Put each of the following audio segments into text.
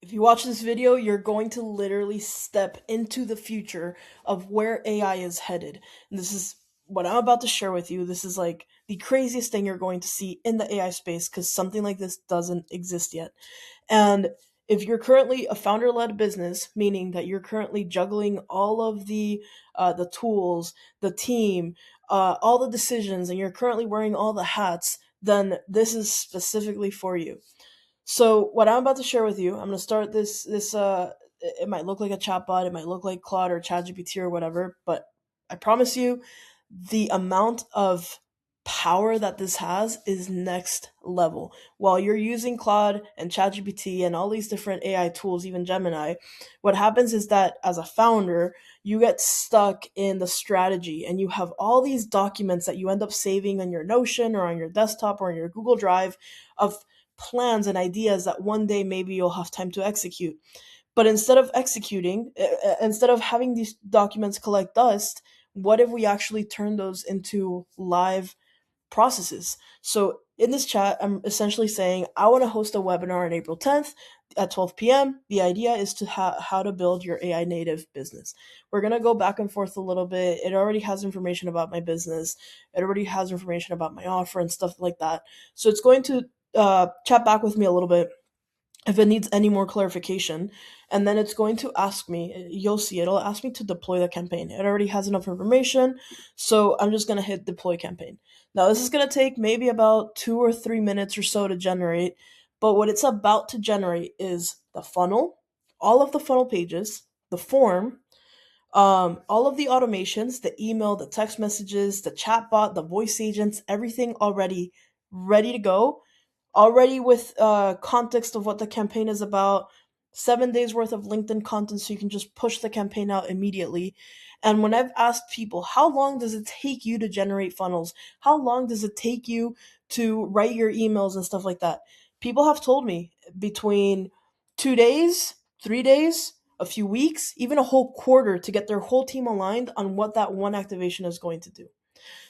If you watch this video, you're going to literally step into the future of where AI is headed. And this is what I'm about to share with you. This is like the craziest thing you're going to see in the AI space because something like this doesn't exist yet. And if you're currently a founder-led business, meaning that you're currently juggling all of the tools, the team, all the decisions, and you're currently wearing all the hats, then this is specifically for you. So what I'm about to share with you, I'm gonna start this. It might look like a chatbot, it might look like Claude or ChatGPT or whatever, but I promise you, the amount of power that this has is next level. While you're using Claude and ChatGPT and all these different AI tools, even Gemini, what happens is that as a founder, you get stuck in the strategy and you have all these documents that you end up saving on your Notion or on your desktop or on your Google Drive of plans and ideas that one day maybe you'll have time to execute. But instead of executing, instead of having these documents collect dust, what if we actually turn those into live processes? So in this chat, I'm essentially saying I want to host a webinar on April 10th at 12 p.m. The idea is to how to build your AI native business. We're going to go back and forth a little bit. It already has information about my business. It already has information about my offer and stuff like that. So it's going to chat back with me a little bit if it needs any more clarification, and then it's going to ask me, you'll see it'll ask me to deploy the campaign. It already has enough information, so I'm just going to hit deploy campaign. Now this is going to take maybe about 2 or 3 minutes or so to generate, but what it's about to generate is the funnel, all of the funnel pages, the form, all of the automations, the email, the text messages, the chatbot, the voice agents, everything already ready to go, already with context of what the campaign is about, 7 days worth of LinkedIn content so you can just push the campaign out immediately. And when I've asked people, how long does it take you to generate funnels? How long does it take you to write your emails and stuff like that? People have told me between 2 days, 3 days, a few weeks, even a whole quarter to get their whole team aligned on what that one activation is going to do.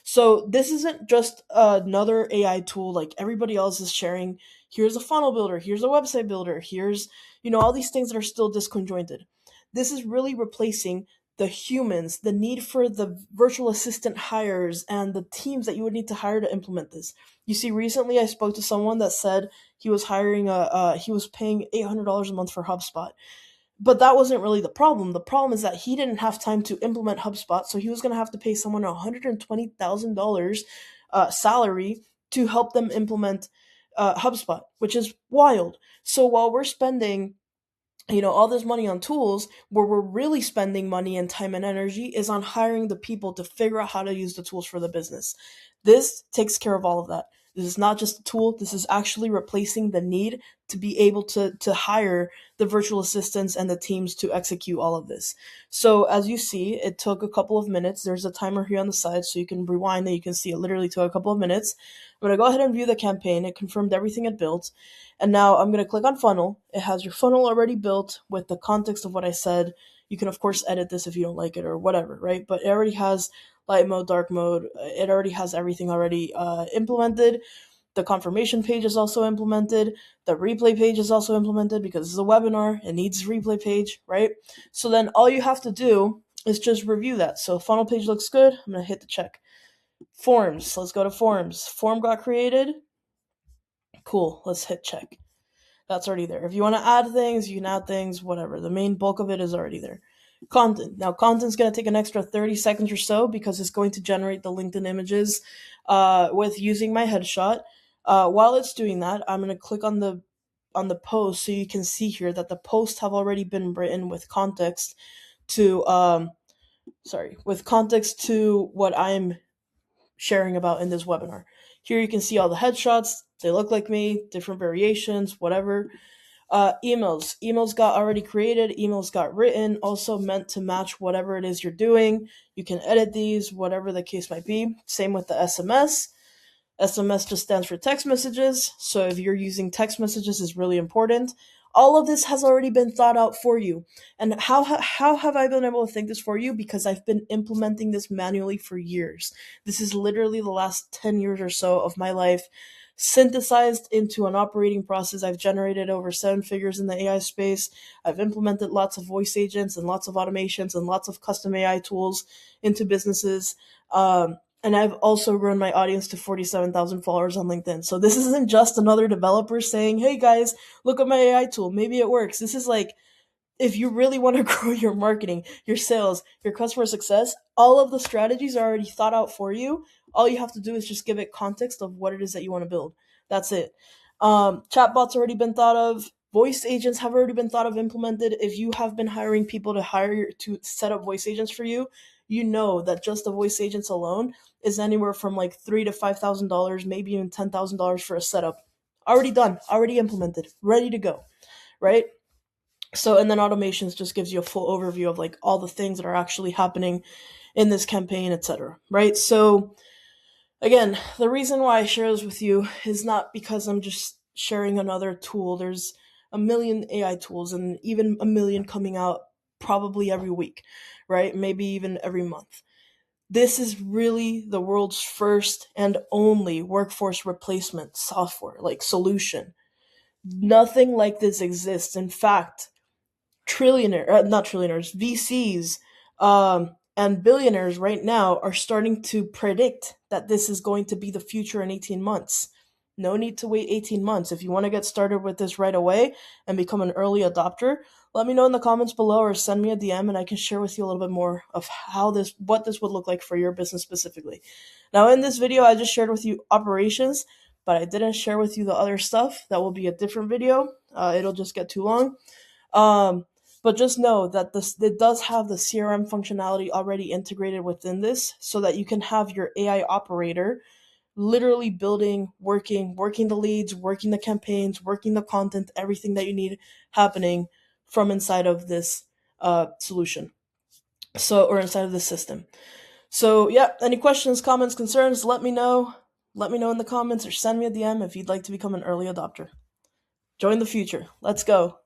So this isn't just another AI tool like everybody else is sharing. Here's a funnel builder, here's a website builder, here's all these things that are still disconjointed. This is really replacing the humans, the need for the virtual assistant hires and the teams that you would need to hire to implement this. You see, recently I spoke to someone that said he was paying $800 a month for HubSpot, but that wasn't really the problem. The problem is that he didn't have time to implement HubSpot, so he was going to have to pay someone $120,000 salary to help them implement HubSpot, which is wild. So while we're spending all this money on tools, where we're really spending money and time and energy is on hiring the people to figure out how to use the tools for the business. This takes care of all of that. This is not just a tool, this is actually replacing the need to be able to hire the virtual assistants and the teams to execute all of this. So as you see, it took a couple of minutes. There's a timer here on the side so you can rewind and you can see it literally took a couple of minutes. I'm going to go ahead and view the campaign. It confirmed everything it built. And now I'm going to click on funnel. It has your funnel already built with the context of what I said. You can, of course, edit this if you don't like it or whatever, right? But it already has light mode, dark mode. It already has everything already implemented. The confirmation page is also implemented. The replay page is also implemented because it's a webinar. It needs a replay page, right? So then all you have to do is just review that. So funnel page looks good. I'm going to hit the check. Forms. Let's go to forms. Form got created. Cool. Let's hit check. That's already there. If you want to add things, you can add things, whatever. The main bulk of it is already there. Content. Now, content's going to take an extra 30 seconds or so because it's going to generate the LinkedIn images with using my headshot. While it's doing that, I'm going to click on the post so you can see here that the posts have already been written with context to what I'm sharing about in this webinar. Here you can see all the headshots. They look like me, different variations, whatever. Emails. Emails got already created. Emails got written, also meant to match whatever it is you're doing. You can edit these, whatever the case might be. Same with the SMS. SMS just stands for text messages. So if you're using text messages, is really important. All of this has already been thought out for you. And how have I been able to think this for you? Because I've been implementing this manually for years. This is literally the last 10 years or so of my life synthesized into an operating process. I've generated over 7 figures in the AI space. I've implemented lots of voice agents and lots of automations and lots of custom AI tools into businesses. And I've also grown my audience to 47,000 followers on LinkedIn. So this isn't just another developer saying, hey guys, look at my AI tool. Maybe it works. This is like, if you really want to grow your marketing, your sales, your customer success, all of the strategies are already thought out for you. All you have to do is just give it context of what it is that you want to build. That's it. Chatbots already been thought of. Voice agents have already been thought of, implemented. If you have been hiring people to set up voice agents for you, you know that just the voice agents alone is anywhere from like $3,000 to $5,000, maybe even $10,000 for a setup. Already done, already implemented, ready to go, right? So, and then automations just gives you a full overview of like all the things that are actually happening in this campaign, etc. Right? So, again, the reason why I share this with you is not because I'm just sharing another tool. There's a million AI tools and even a million coming out probably every week, right? Maybe even every month. This is really the world's first and only workforce replacement software, like solution. Nothing like this exists. In fact, not trillionaires, VCs, and billionaires right now are starting to predict that this is going to be the future in 18 months. No need to wait 18 months. If you want to get started with this right away and become an early adopter, let me know in the comments below or send me a DM and I can share with you a little bit more of what this would look like for your business specifically. Now, in this video, I just shared with you operations, but I didn't share with you the other stuff. That will be a different video. It'll just get too long. Um, but just know that this it does have the CRM functionality already integrated within this, so that you can have your AI operator literally building, working the leads, working the campaigns, working the content, everything that you need happening from inside of this solution. So, or inside of this system. So, yeah, any questions, comments, concerns, let me know. Let me know in the comments or send me a DM if you'd like to become an early adopter. Join the future. Let's go.